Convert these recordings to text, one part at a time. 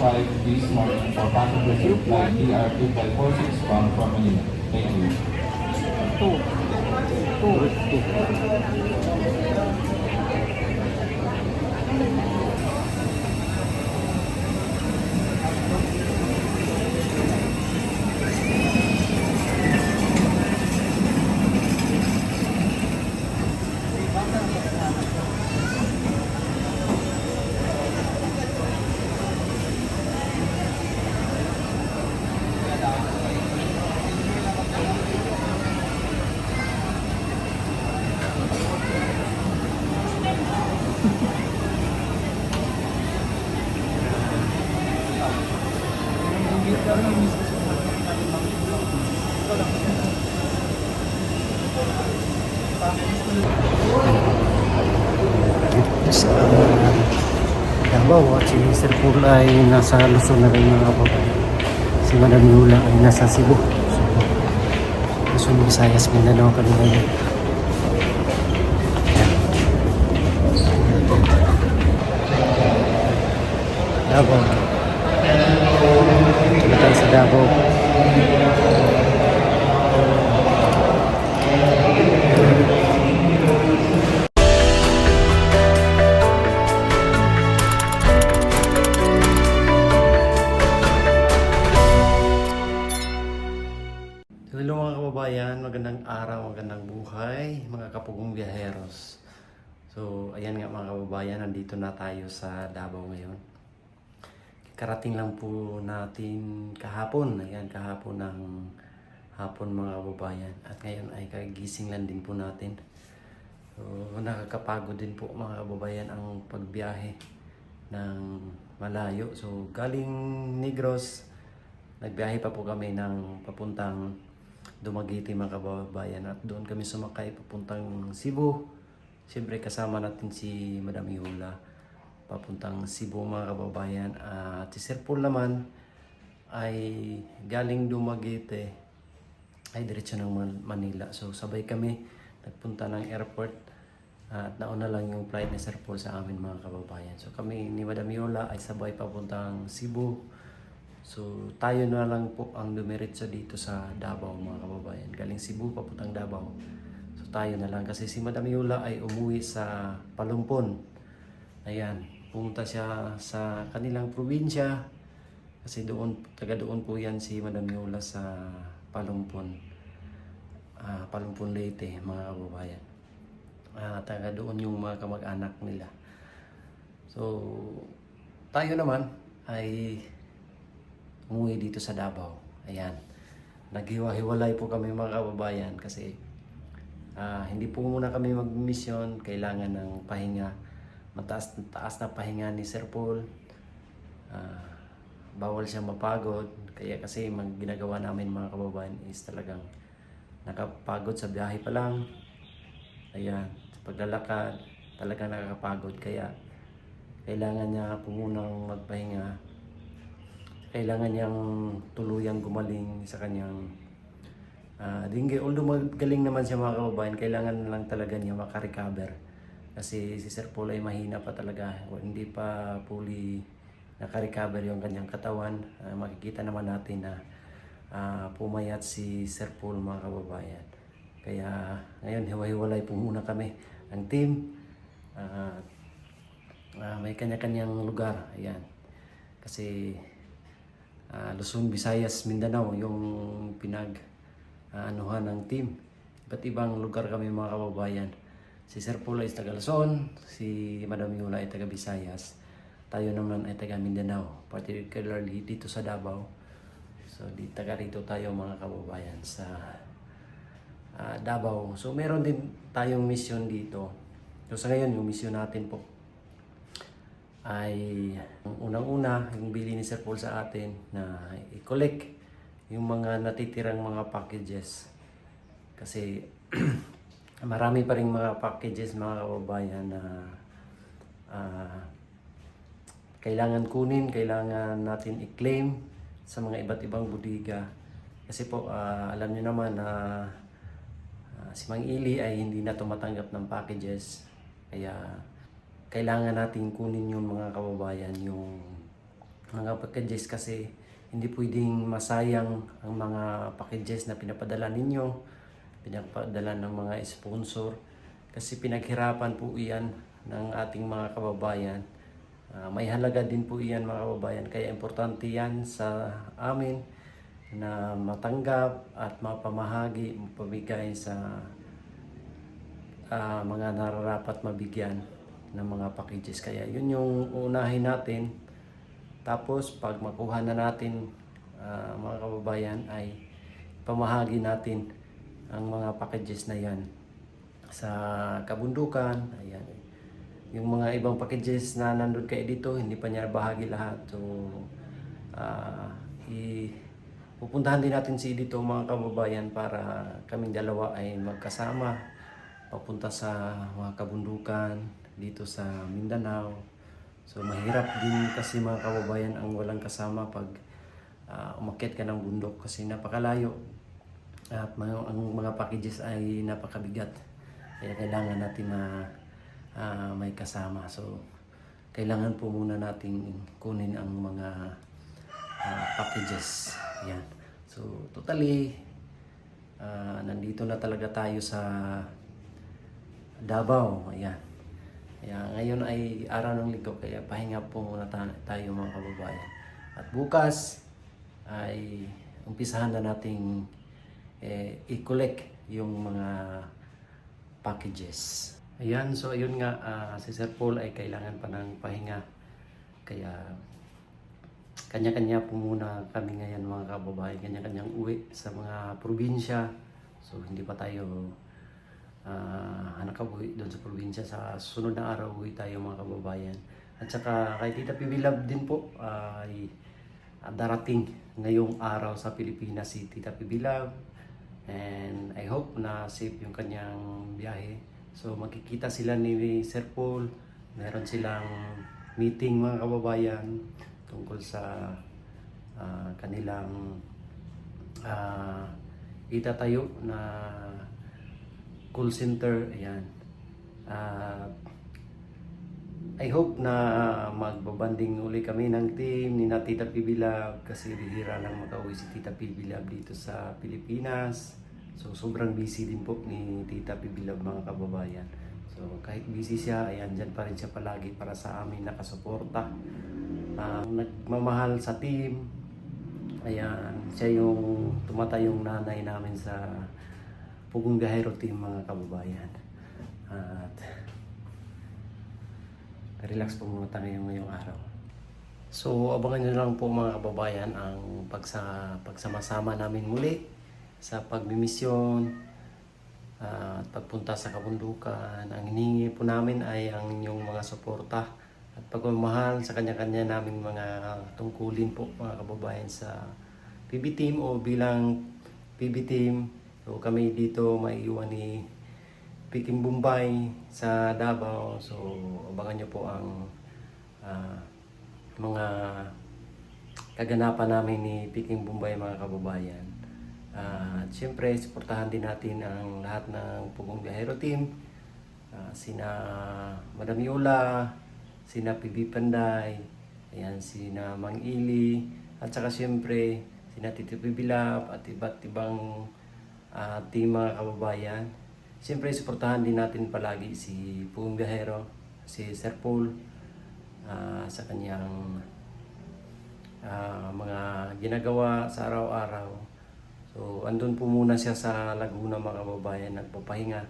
5 this morning for passenger ship flight DR2546 bound from Manila. Thank you. Sa Davao at si Sir Paul ay nasa Luzon na rin mga kababayan. Si Madam Yula ay nasa Cebu. So, Luzon, Visayas, Mindanao kanina yun. Davao. Wala tayo sa Davao. Hello mga kababayan, magandang araw, magandang buhay, mga kapugong biyaheros. So, ayan nga mga kababayan, nandito na tayo sa Davao ngayon. Karating lang po natin kahapon, ayan, kahapon ng hapon mga kababayan. At ngayon ay kagising lang din po natin. So, nakakapagod din po mga kababayan ang pagbiyahe ng malayo. So, galing Negros, nagbiyahe pa po kami ng papuntang Dumaguete mga kababayan at doon kami sumakay papuntang Cebu. Siyempre kasama natin si Madam Yula papuntang Cebu mga kababayan. At si Sir Paul naman ay galing Dumaguete ay diretso ng Manila. So sabay kami nagpunta ng airport at nauna lang yung flight ni Sir Paul sa amin mga kababayan. So kami ni Madam Yula ay sabay papuntang Cebu. So tayo na lang po ang dumiretso dito sa Davao mga kababayan. Galing Cebu papuntang Davao. So tayo na lang kasi si Madam Yula ay umuwi sa Palumpon. Ayan, pumunta siya sa kanilang probinsya. Kasi taga doon po yan si Madam Yula sa Palumpon. Palumpon Leyte mga kababayan. Taga doon yung mga kamag-anak nila. So tayo naman ay umuwi dito sa Davao. Ayan. Naghiwa-hiwalay po kami mga kababayan kasi hindi po muna kami mag-mission. Kailangan ng pahinga. Mataas na pahinga ni Sir Paul. Bawal siya mapagod. Kaya kasi ginagawa namin mga kababayan is talagang nakapagod sa biyahe pa lang. Ayan. Sa paglalakad, talagang nakakapagod. Kaya kailangan niya po munang magpahinga. Kailangan niyang tuluyang gumaling sa kanyang dengue. Although magaling naman siya mga kababayan, kailangan lang talaga niya makarecover. Kasi si Sir Paul ay mahina pa talaga. Hindi pa fully nakarecover yung kanyang katawan. Makikita naman natin na pumayat si Sir Paul mga kababayan. Kaya ngayon hiwa-hiwalay po muna kami ang team. May kanya-kanyang lugar. Ayan. Kasi Luzon, Visayas, Mindanao yung anuhan ng team. Iba't ibang lugar kami mga kababayan. Si Sir Paul ay taga Luzon, si Madam Yula ay taga Visayas. Tayo naman ay taga Mindanao, particularly dito sa Davao. So taga rito tayo mga kababayan sa Davao. So meron din tayong mission dito. So sa ngayon yung mission natin po ay unang-una yung bili ni Sir Paul sa atin na i-collect yung mga natitirang mga packages kasi marami pa rin mga packages mga kababayan na kailangan kunin, kailangan natin i-claim sa mga iba't ibang bodega kasi po alam niyo naman na si Mang Ili ay hindi na tumatanggap ng packages kaya kailangan natin kunin yung mga kababayan yung mga packages kasi hindi pwedeng masayang ang mga packages na pinapadala ninyo, pinapadala ng mga sponsor kasi pinaghirapan po iyan ng ating mga kababayan. May halaga din po iyan mga kababayan, kaya importante yan sa amin na matanggap at mapamahagi, mapamigay sa mga nararapat mabigyan ng mga packages. Kaya yun yung unahin natin. Tapos pag makuha na natin mga kababayan ay pamahagi natin ang mga packages na yan sa kabundukan. Ayan. Yung mga ibang packages na nandun kay dito, hindi pa niya bahagi lahat. So, pupuntahan din natin si dito mga kababayan para kaming dalawa ay magkasama papunta sa mga kabundukan dito sa Mindanao. So mahirap din kasi mga kababayan ang walang kasama pag umakyat ka ng bundok kasi napakalayo at ang mga packages ay napakabigat. Kaya kailangan natin na may kasama. So kailangan po muna nating kunin ang mga packages. Yan. So totally nandito na talaga tayo sa Davao. Ayan. Kaya ngayon ay araw ng linggo, kaya pahinga po muna tayo mga kababayan. At bukas ay umpisahan na nating i-collect yung mga packages. Ayan, so ayun nga, si Sir Paul ay kailangan pa ng pahinga. Kaya kanya-kanya po muna kami ngayon mga kababayan, kanya-kanyang uwi sa mga probinsya. So hindi pa tayo nakabuhi doon sa probinsya. Sa sunod na araw uwi tayo mga kababayan. At saka kay Tita Pibilab din po ay darating ngayong araw sa Pilipinas si Tita Pibilab, and I hope na safe yung kanyang biyahe. So magkikita sila ni Sir Paul, meron silang meeting mga kababayan tungkol sa kanilang itatayo na call center. Ayan. I hope na magbabanding uli kami ng team ni na Tita Pibilab kasi bihira lang makauwi si Tita Pibilab dito sa Pilipinas. So sobrang busy din po ni Tita Pibilab mga kababayan. So kahit busy siya, ayan, dyan pa rin siya palagi para sa amin nakasuporta. Nagmamahal sa team. Ayan, siya yung tumatayong nanay namin sa Pugong Biyahero team mga kababayan. At relax po muna tayo ngayong araw. So abangan nyo lang po mga kababayan ang pagsama-sama namin muli sa pagmimisyon at pagpunta sa kabundukan. Ang hinihingi po namin ay ang inyong mga suporta at pagmamahal sa kanya-kanya naming mga tungkulin po mga kababayan sa PB Team o bilang PB Team. So kami dito maiiwan ni Piking Bombay sa Davao. So abangan nyo po ang mga kaganapan namin ni Piking Bombay mga kababayan. At syempre suportahan din natin ang lahat ng Pugong Biyahero team. Sina Madam Yola, sina PB Panday, ayan, sina Mang Ili, at saka syempre sina Tito Pibilab at iba't ibang team mga kababayan. Siyempre suportahan din natin palagi si Pugong Biyahero, si Sir Paul sa kanyang mga ginagawa sa araw-araw. So andun po muna siya sa Laguna mga kababayan, nagpapahinga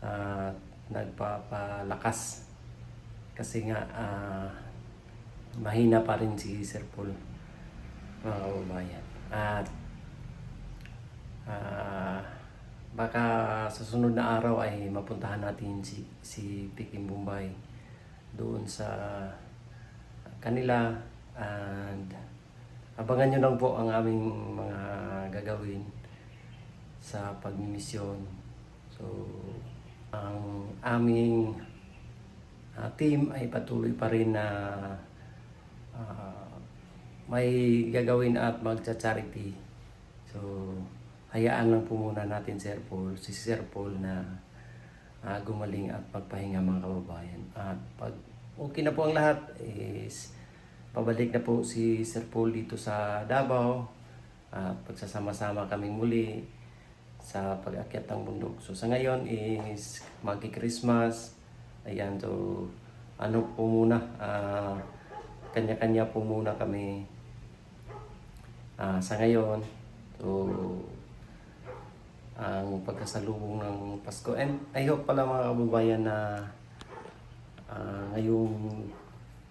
at nagpapalakas kasi nga mahina pa rin si Sir Paul mga kababayan. At baka sa sunod na araw ay mapuntahan natin si Piking Bombay doon sa kanila, and abangan nyo lang po ang aming mga gagawin sa pagmimisyon. So ang aming team ay patuloy pa rin na may gagawin at magcha-charity. So hayaan lang po muna natin si Sir Paul na gumaling at magpahinga mga kababayan. At pag okay na po ang lahat is pabalik na po si Sir Paul dito sa Davao. At pagsasama-sama kami muli sa pag-akyat ng bundok. So sa ngayon is magki-Christmas. Ayan, so ano po muna, kanya-kanya po muna kami sa ngayon. So ang pagkasalubong ng Pasko. And I hope pala mga kababayan na ngayong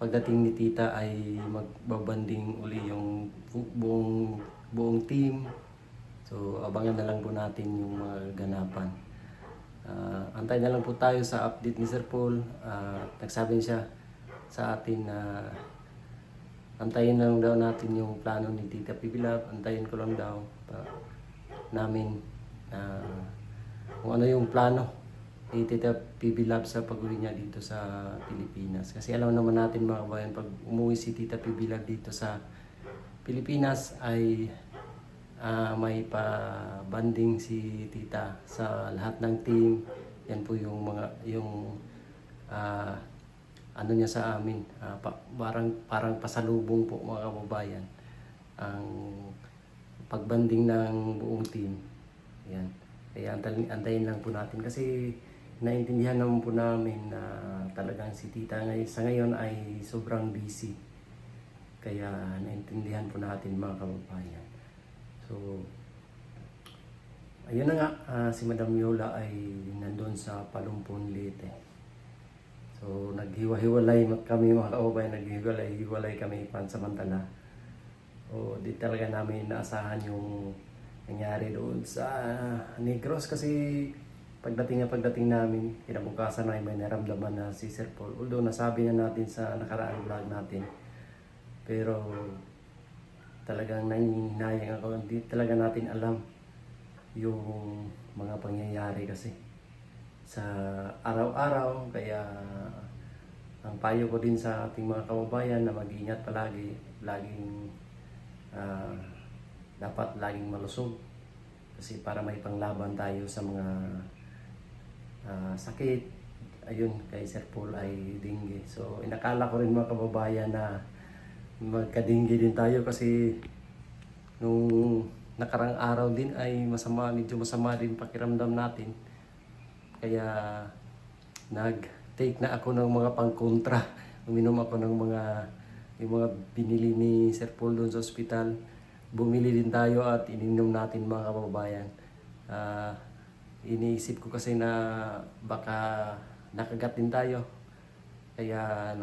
pagdating ni Tita ay magbabanding uli yung buong team. So abangan na lang po natin yung mga ganapan. Antay na lang po tayo sa update ni Sir Paul. Nagsabi siya sa atin na antayin lang daw natin yung plano ni Tita Pibilab. Antayin ko lang daw namin kung ano yung plano ni Tita Pibilab sa pag-uwi niya dito sa Pilipinas. Kasi alam naman natin mga kabayan, pag umuwi si Tita Pibilab dito sa Pilipinas ay may pa-banding si Tita sa lahat ng team. Yan po yung ano niya sa amin, parang pasalubong po mga kababayan, ang pagbanding ng buong team. Yan. Kaya antayin lang po natin kasi naintindihan naman po namin na talagang si Tita sa ngayon ay sobrang busy. Kaya naintindihan po natin mga kababayan. So, ayun na nga, si Madam Yola ay nandun sa Palumpon, Leyte. So, naghiwa-hiwalay kami mga kababayan, naghiwalay kami pansamantala. O, di talaga namin naasahan yung nangyari doon sa Negros kasi pagdating namin, kinabukasan ay may naramdaman na si Sir Paul. Although nasabi na natin sa nakaraang vlog natin, pero talagang nangihinayang ako. Hindi talaga natin alam yung mga pangyayari kasi sa araw-araw. Kaya ang payo ko din sa ating mga kababayan na mag-ingat palagi, dapat laging malusog kasi para may panglaban tayo sa mga sakit. Ayun, kay Sir Paul ay dengue. So inakala ko rin mga kababayan na magka-dengue din tayo kasi nung nakarang araw din ay medyo masama din pakiramdam natin. Kaya nag-take na ako ng mga pangkontra. Uminom ako ng yung mga binili ni Sir Paul doon sa ospital. Bumili din tayo at ininom natin mga kababayan. Iniisip ko kasi na baka nakagat din tayo. Kaya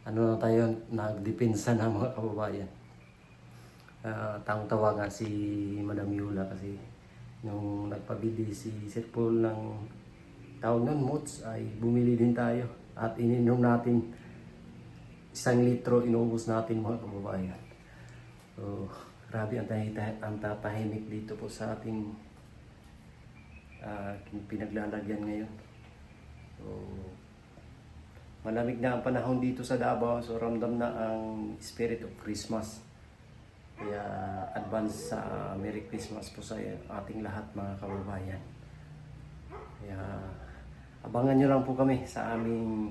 nagdepensa na mga kababayan. Tawang-tawa nga si Madam Yola kasi nung nagpabili si Sir Paul ng tawag nun, Moots, ay bumili din tayo at ininom natin 1 litro, inubos natin mga kababayan. So, grabe ang tatahimik dito po sa ating pinaglalagyan ngayon. So, malamig na ang panahon dito sa Davao, so ramdam na ang spirit of Christmas. Kaya advance sa Merry Christmas po sa ating lahat mga kababayan. Kaya abangan nyo lang po kami sa aming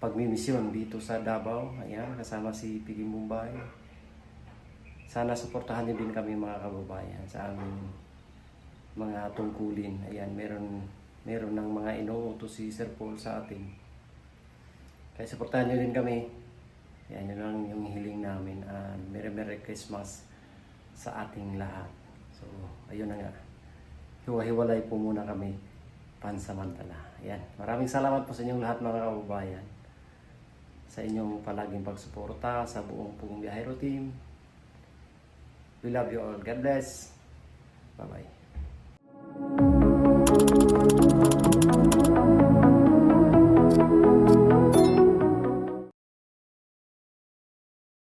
pagmimisyon dito sa Davao. Ayan, kasama si Piggy Mumbai. Sana suportahan nyo din kami mga kababayan sa aming mga tungkulin. Ayan, meron ng mga inuutos si Sir Paul sa atin. Kaya suportahan nyo din kami. Yan, yun lang yung hiling namin. Merry Christmas sa ating lahat. So, ayun na nga. Hiwa-hiwalay po muna kami pansamantala. Yan. Maraming salamat po sa inyong lahat mga kababayan. Sa inyong palaging pagsuporta sa buong Pugong Biyahero team. We love you all. God bless. Bye-bye.